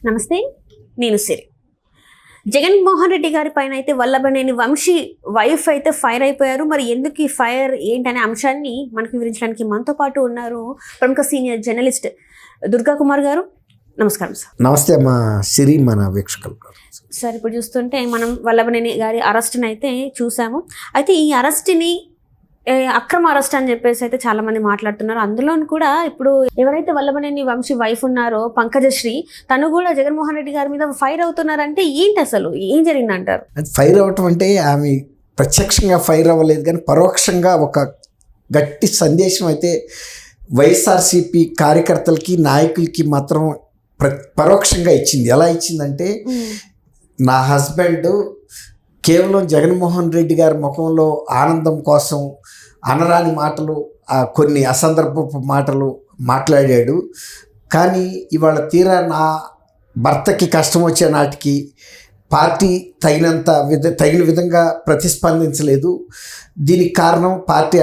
నమస్తే, నేను సిరి. జగన్మోహన్ రెడ్డి గారి పైన అయితే వల్లభనేని వంశీ వైఫ్ అయితే ఫైర్ అయిపోయారు. మరి ఎందుకు ఈ ఫైర్ ఏంటనే అంశాన్ని మనకు వివరించడానికి మనతో పాటు ఉన్నారు ప్రముఖ సీనియర్ జర్నలిస్ట్ దుర్గా కుమార్ గారు. నమస్కారం సార్. నమస్తే అమ్మా సిరి, మన వీక్షకులు. సార్, ఇప్పుడు చూస్తుంటే మనం వల్లభనేని గారి అరెస్ట్ని అయితే చూసాము. అయితే ఈ అరెస్ట్ని అక్రమ అరెస్ట్ అని చెప్పేసి అయితే చాలా మంది మాట్లాడుతున్నారు. అందులో కూడా ఇప్పుడు ఎవరైతే వల్లభనేని వంశీ వైఫ్ ఉన్నారో పంకజశ్రీ, తను కూడా జగన్మోహన్ రెడ్డి గారి మీద ఫైర్ అవుతున్నారంటే ఏంటి, అసలు ఏం జరిగిందంటారు? ఫైర్ అవటం అంటే ఆమె ప్రత్యక్షంగా ఫైర్ అవ్వలేదు, కానీ పరోక్షంగా ఒక గట్టి సందేశం అయితే వైఎస్ఆర్సీపీ కార్యకర్తలకి నాయకులకి మాత్రం పరోక్షంగా ఇచ్చింది. ఎలా ఇచ్చిందంటే, నా హస్బెండ్ కేవలం జగన్మోహన్ రెడ్డి గారి ముఖంలో ఆనందం కోసం అనరాని మాటలు, కొన్ని అసందర్భపు మాటలు మాట్లాడాడు. కానీ ఇవాళ తీరా నా భర్తకి కష్టం వచ్చే నాటికి పార్టీ తగిన విధంగా ప్రతిస్పందించలేదు. దీనికి కారణం పార్టీ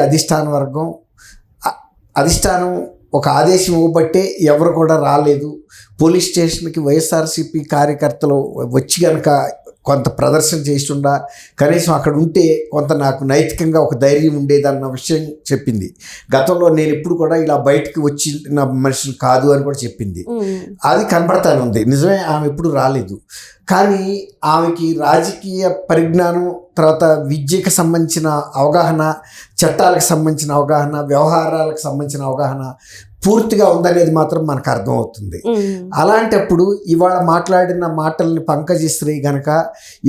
అధిష్టానం ఒక ఆదేశం ఇవ్వబట్టే ఎవరు కూడా రాలేదు. పోలీస్ స్టేషన్కి వైఎస్ఆర్సీపీ కార్యకర్తలు వచ్చి కనుక కొంత ప్రదర్శన చేస్తుండా, కనీసం అక్కడ ఉంటే కొంత నాకు నైతికంగా ఒక ధైర్యం ఉండేదన్న విషయం చెప్పింది. గతంలో నేను ఎప్పుడు కూడా ఇలా బయటికి వచ్చిన మనిషిని కాదు అని కూడా చెప్పింది. అది కనబడతానే ఉంది. నిజమే, ఆమె ఎప్పుడు రాలేదు. కానీ ఆమెకి రాజకీయ పరిజ్ఞానం, తర్వాత విద్యకు సంబంధించిన అవగాహన, చట్టాలకు సంబంధించిన అవగాహన, వ్యవహారాలకు సంబంధించిన అవగాహన పూర్తిగా ఉందనేది మాత్రం మనకు అర్థమవుతుంది. అలాంటప్పుడు ఇవాళ మాట్లాడిన మాటల్ని పంకజశ్రీ గనక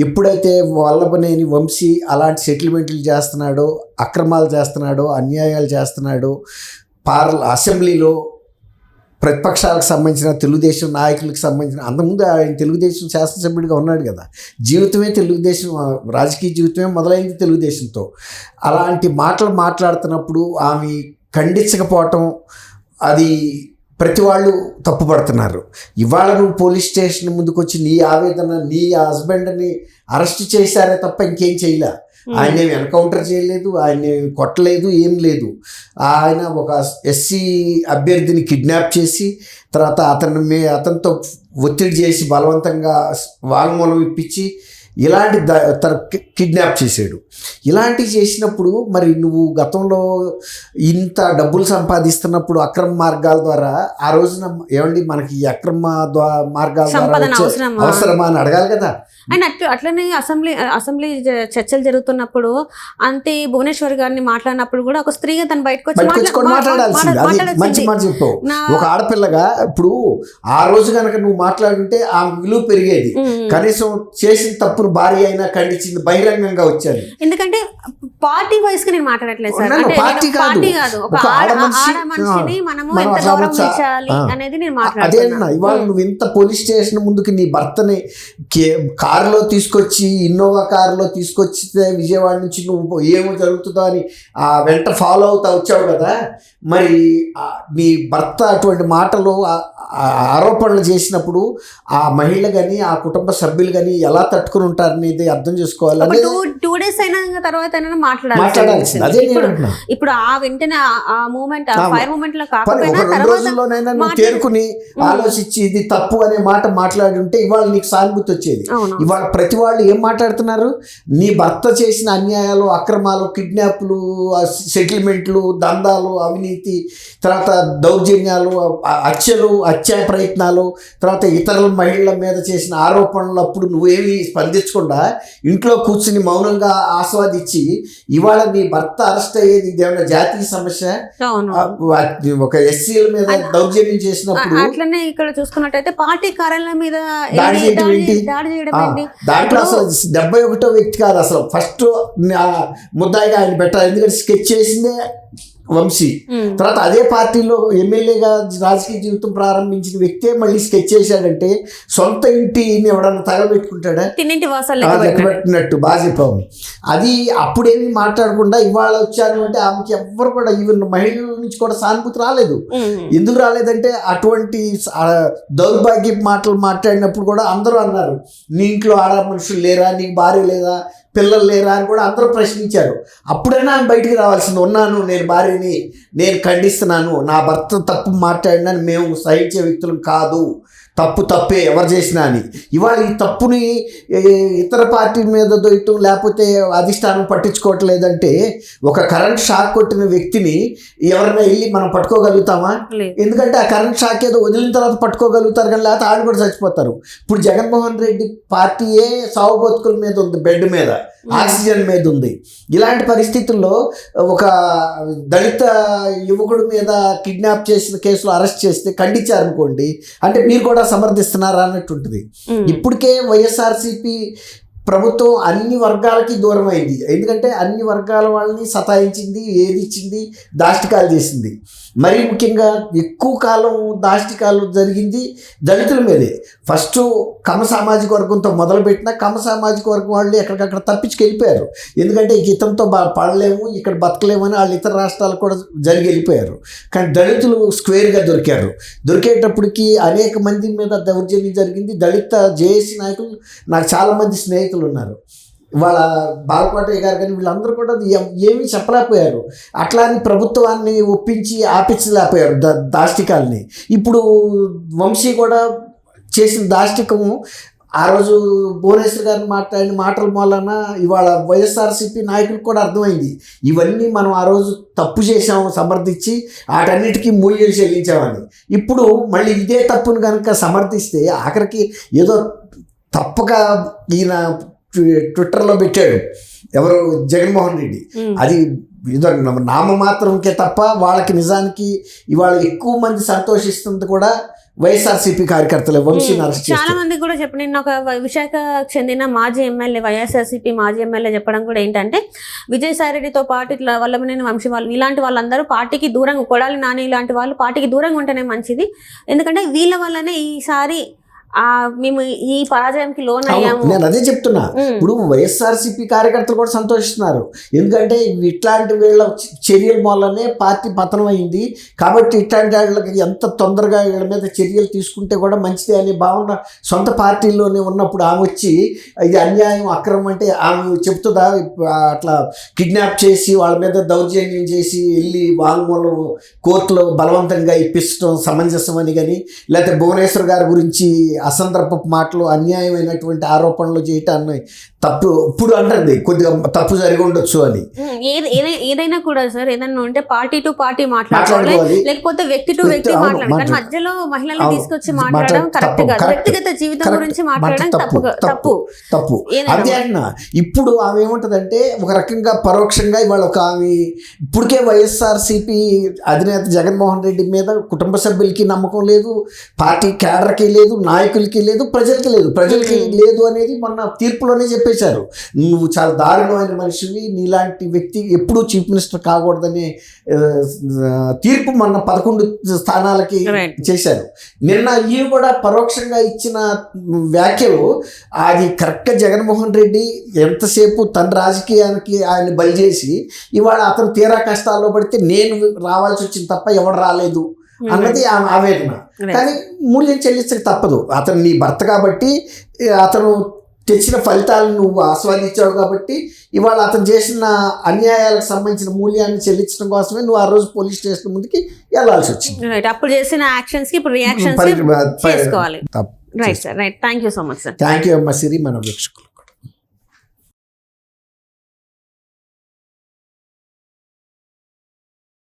ఎప్పుడైతే వల్లభనేని వంశీ అలాంటి సెటిల్మెంట్లు చేస్తున్నాడో, అక్రమాలు చేస్తున్నాడో, అన్యాయాలు చేస్తున్నాడో, అసెంబ్లీలో ప్రతిపక్షాలకు సంబంధించిన తెలుగుదేశం నాయకులకు సంబంధించిన, అంతకుముందు ఆయన తెలుగుదేశం శాసనసభ్యుడిగా ఉన్నాడు కదా, జీవితమే తెలుగుదేశం, రాజకీయ జీవితమే మొదలైంది తెలుగుదేశంతో. అలాంటి మాటలు మాట్లాడుతున్నప్పుడు ఆమె ఖండించకపోవటం, అది ప్రతి వాళ్ళు తప్పుపడుతున్నారు. ఇవాళ నువ్వు పోలీస్ స్టేషన్ ముందుకు వచ్చి నీ ఆవేదన, నీ హస్బెండ్ని అరెస్ట్ చేశారే తప్ప ఇంకేం చేయలే. ఆయన ఏమి ఎన్కౌంటర్ చేయలేదు, ఆయన కొట్టలేదు, ఏం లేదు. ఆయన ఒక ఎస్సీ అభ్యర్థిని కిడ్నాప్ చేసి తర్వాత అతనితో ఒత్తిడి చేసి బలవంతంగా వాంగ్మూలం ఇప్పించి ఇలాంటి కిడ్నాప్ చేసాడు. ఇలాంటివి చేసినప్పుడు మరి నువ్వు గతంలో ఇంత డబ్బులు సంపాదిస్తున్నప్పుడు అక్రమ మార్గాల ద్వారా ఆ రోజున ఏమండి మనకి ఈ అక్రమ మార్గాల ద్వారా అవసరమా అని అడగాలి కదా. అండ్ అట్లనే అసెంబ్లీ చర్చలు జరుగుతున్నప్పుడు అంతే భువనేశ్వర్ గారిని మాట్లాడినప్పుడు కూడా ఒక స్త్రీగా తను బయటకు వచ్చి మాట్లాడాల్సింది. అది మంచి మాట చెప్పావు. ఒక ఆడపిల్లగా ఇప్పుడు ఆ రోజు కనుక నువ్వు మాట్లాడుంటే ఆ విలువ పెరిగేది. కనీసం చేసిన తప్పును భార్య అయినా ఖండించింది, బహిరంగంగా వచ్చారు. ఎందుకంటే పార్టీ వైస్ గా నేను మాట్లాడట్లేదు సార్, పార్టీ కాదు, ఒక ఆడ మనిషిని మనము ఎంత గౌరవించాలి అనేది నేను మాట్లాడుతున్నా. ఇవాళ నువ్వు ఇంత పోలీస్ స్టేషన్ ముందుకు నీ భర్తని కారులో తీసుకొచ్చి, ఇన్నోవా కారులో తీసుకొచ్చితే విజయవాడ నుంచి నువ్వు ఏమో జరుగుతుందో అని వెంట ఫాలో అవుతా వచ్చావు కదా. మరి నీ భర్త అటువంటి మాటలు ఆరోపణలు చేసినప్పుడు ఆ మహిళ కానీ ఆ కుటుంబ సభ్యులు కానీ ఎలా తట్టుకుని ఉంటారనేది అర్థం చేసుకోవాలి. 2 days అయినా తర్వాత మాట్లాడాల్సింది. అదే ఇప్పుడు ఆ వెంటనే ఆ మూమెంట్, ఆ ఫైర్ మూమెంట్ లో కాకపోయినా 2 రోజుల్లోనైనా నువ్వు తేరుకుని ఆలోచించి ఇది తప్పు అనే మాట మాట్లాడి ఉంటే ఇవాళ నీకు సానుభూతి వచ్చేది. ఇవాళ ప్రతి వాళ్ళు ఏం మాట్లాడుతున్నారు? నీ భర్త చేసిన అన్యాయాలు, అక్రమాలు, కిడ్నాప్లు, సెటిల్మెంట్లు, దందాలు, అవినీతి, తర్వాత దౌర్జన్యాలు, హత్యా ప్రయత్నాలు, తర్వాత ఇతరుల మహిళల మీద చేసిన ఆరోపణలు అప్పుడు నువ్వేమి స్పందించకుండా ఇంట్లో కూర్చుని మౌనంగా ఆస్వాదించి ఇవాళ నీ భర్త అరెస్ట్ అయ్యేది ఇదేమన్నా జాతీయ సమస్య? ఒక ఎస్సీల మీద దౌర్జన్యం చేసినప్పుడు అట్లనే ఇక్కడ చూసుకున్నట్టయితే పార్టీ కార్యాలయం మీద దాడి చేయడం ఏంటి? దాంట్లో అసలు 71వ వ్యక్తి కాదు, అసలు ఫస్ట్ ముద్దాయిగా ఆయన పెట్టాలి. ఎందుకంటే స్కెచ్ చేసిందే వంశీ. తర్వాత అదే పార్టీలో ఎమ్మెల్యేగా రాజకీయ జీవితం ప్రారంభించిన వ్యక్తే మళ్ళీ స్కెచ్ చేశాడంటే సొంత ఇంటిని ఎవడన్నా తగలబెట్టుకుంటాడా? పెట్టినట్టు బాగా చెప్పాము. అది అప్పుడేమీ మాట్లాడకుండా ఇవాళ వచ్చాను అంటే ఆమెకి ఎవ్వరు కూడా, ఈవెన్ మహిళల నుంచి కూడా సానుభూతి రాలేదు. ఎందుకు రాలేదంటే అటువంటి దౌర్భాగ్య మాటలు మాట్లాడినప్పుడు కూడా అందరూ అన్నారు, నీ ఇంట్లో ఆడ మనుషులు లేరా, నీకు భార్య లేదా, పిల్లలు లేరా అని కూడా అందరూ ప్రశ్నించారు. అప్పుడైనా ఆమె బయటికి రావాల్సింది, ఉన్నాను, నేను భార్యని, నేను ఖండిస్తున్నాను, నా భర్త తప్పు మాట్లాడినని మేము సహించే వ్యక్తులం కాదు, తప్పే ఎవరు చేసినా అని. ఇవాళ ఈ తప్పుని ఇతర పార్టీ మీద దొయ్యటం లేకపోతే అధిష్టానం పట్టించుకోవట్లేదంటే ఒక కరెంట్ షాక్ కొట్టిన వ్యక్తిని ఎవరైనా వెళ్ళి మనం పట్టుకోగలుగుతామా? ఎందుకంటే ఆ కరెంట్ షాక్ ఏదో వదిలిన తర్వాత పట్టుకోగలుగుతారు కానీ లేకపోతే ఆడు కూడా చచ్చిపోతారు. ఇప్పుడు జగన్మోహన్ రెడ్డి పార్టీయే సాగు బతుకుల మీద ఉంది, బెడ్ మీద ఆక్సిజన్ మీద ఉంది. ఇలాంటి పరిస్థితుల్లో ఒక దళిత యువకుడి మీద కిడ్నాప్ చేసిన కేసులో అరెస్ట్ చేస్తే ఖండించారనుకోండి, అంటే మీరు కూడా సమర్థిస్తున్నారా అన్నట్టు ఉంటుంది. ఇప్పటికే వైఎస్ఆర్సీపీ ప్రభుత్వం అన్ని వర్గాలకి దూరం అయింది. ఎందుకంటే అన్ని వర్గాల వాళ్ళని సతాయించింది, ఏది ఇచ్చింది, దాష్టికాలు చేసింది. మరీ ముఖ్యంగా ఎక్కువ కాలం దాష్టికాలు జరిగింది దళితుల మీదే. ఫస్ట్ కమ్మ సామాజిక వర్గంతో మొదలుపెట్టిన కమ్మ సామాజిక వర్గం వాళ్ళు ఎక్కడికక్కడ తప్పించుకెళ్ళిపోయారు. ఎందుకంటే ఇతనితో పడలేము, ఇక్కడ బతకలేమని వాళ్ళు ఇతర రాష్ట్రాలకు కూడా జరిగి వెళ్ళిపోయారు. కానీ దళితులు స్క్వేర్గా దొరికారు. దొరికేటప్పటికి అనేక మంది మీద దౌర్జన్యం జరిగింది. దళిత జేఏసీ నాయకులు నాకు చాలామంది స్నేహితులు ఉన్నారు. వాళ్ళ బాలకోటయ్య గారు కానీ వీళ్ళందరూ కూడా ఏమీ చెప్పలేకపోయారు. అట్లా అని ప్రభుత్వాన్ని ఒప్పించి ఆపించలేకపోయారు దాష్టికాలని. ఇప్పుడు వంశీ కూడా చేసిన దాష్టికము ఆ రోజు భువనేశ్వర్ గారిని మాట్లాడిన మాటల మూలన ఇవాళ వైఎస్ఆర్సీపీ నాయకులకు కూడా అర్థమైంది. ఇవన్నీ మనం ఆ రోజు తప్పు చేసాము సమర్థించి వాటన్నిటికీ మూల్యం చెల్లించామని. ఇప్పుడు మళ్ళీ ఇదే తప్పును కనుక సమర్థిస్తే ఆఖరికి ఏదో తప్పక ఈయన ట్విట్టర్లో పెట్టాడు ఎవరు జగన్మోహన్ రెడ్డి, అది ఏదో నామమాత్రంకే తప్ప వాళ్ళకి నిజానికి ఇవాళ ఎక్కువ మంది సంతోషిస్తుంది కూడా వైఎస్ఆర్సీపీ కార్యకర్తలు. వంశీని అరెస్ట్ చాలా మంది కూడా చెప్పి నిన్న ఒక విశాఖ చెందిన మాజీ ఎమ్మెల్యే వైఎస్ఆర్సీపీ మాజీ ఎమ్మెల్యే చెప్పడం కూడా ఏంటంటే విజయసాయి రెడ్డితో పాటు ఇట్లా వల్లభనేని వంశీ వాళ్ళు ఇలాంటి వాళ్ళందరూ పార్టీకి దూరంగా, కొడాలి నాని ఇలాంటి వాళ్ళు పార్టీకి దూరంగా ఉంటేనే మంచిది, ఎందుకంటే వీళ్ళ వల్లనే ఈసారి మేము ఈ పరాజయంకి లోన్ అయ్యాము. నేను అదే చెప్తున్నా. ఇప్పుడు వైఎస్ఆర్సీపీ కార్యకర్తలు కూడా సంతోషిస్తున్నారు. ఎందుకంటే ఇట్లాంటి వీళ్ళ చర్యల వల్లనే పార్టీ పతనం అయింది. కాబట్టి ఇట్లాంటి వాళ్ళకి ఎంత తొందరగా వీళ్ళ మీద చర్యలు తీసుకుంటే కూడా మంచిదే అనే భావన సొంత పార్టీలోనే ఉన్నప్పుడు ఆమె వచ్చి ఇది అన్యాయం అక్రమం అంటే ఆమె చెప్తుందా? అట్లా కిడ్నాప్ చేసి వాళ్ళ మీద దౌర్జన్యం చేసి వెళ్ళి వాంగ్మూలం కోర్టులో బలవంతంగా ఇప్పించడం సమంజసం అని కానీ, లేకపోతే భువనేశ్వర్ గారి గురించి అసందర్భపు మాటలు, అన్యాయమైనటువంటి ఆరోపణలు చేయటాన్ని తప్పు ఇప్పుడు అంటుంది, కొద్దిగా తప్పు జరిగి ఉండొచ్చు అని. ఏదైనా కూడా సార్ ఏదైనా ఉంటే పార్టీ టు పార్టీ మాట్లాడుకోవాలి, లేకపోతే వ్యక్తి టు వ్యక్తి మాట్లాడాలి. మధ్యలో మహిళలను తీసుకొచ్చి మాట్లాడడం కరెక్ట్ కాదు. వ్యక్తిగత జీవితం గురించి మాట్లాడడం తప్పు. అదే అన్న ఇప్పుడు ఆమె ఏముంటదంటే ఒక రకంగా పరోక్షంగా ఇవాళ ఒక ఆమె ఇప్పటికే వైఎస్ఆర్సీపీ అధినేత జగన్మోహన్ రెడ్డి మీద కుటుంబ సభ్యులకి నమ్మకం లేదు, పార్టీ కేడర్కి లేదు, నాయకులకి లేదు, ప్రజలకి లేదు అనేది మొన్న తీర్పులోనే చెప్పేశారు. నువ్వు చాలా దారుణమైన మనిషివి, నీలాంటి వ్యక్తి ఎప్పుడూ చీఫ్ మినిస్టర్ కాకూడదనే తీర్పు మొన్న 11 స్థానాలకి చేశారు. నిన్న ఈయన కూడా పరోక్షంగా ఇచ్చిన వ్యాఖ్యలు అది కరెక్ట్గా జగన్మోహన్ రెడ్డి ఎంతసేపు తన రాజకీయానికి ఆయన బలి చేసి ఇవాళ అతను తీరా కష్టాల్లో పడితే నేను రావాల్సి వచ్చింది తప్ప ఎవరు రాలేదు అన్నది ఆమె ఆవేదన. కానీ మూల్యం చెల్లించక తప్పదు. అతను నీ భర్త కాబట్టి, అతను తెచ్చిన ఫలితాలను నువ్వు ఆస్వాదించావు కాబట్టి ఇవాళ అతను చేసిన అన్యాయాలకు సంబంధించిన మూల్యాన్ని చెల్లించడం కోసమే నువ్వు ఆ రోజు పోలీస్ స్టేషన్ ముందుకి వెళ్ళాల్సి వచ్చింది. అప్పుడు చేసిన యాక్షన్స్ కి ఇప్పుడు రియాక్షన్స్ చేసుకోవాలి. Right sir, right. Thank you so much sir. Thank you అమ్మ సిరి, మన వీక్షకులు.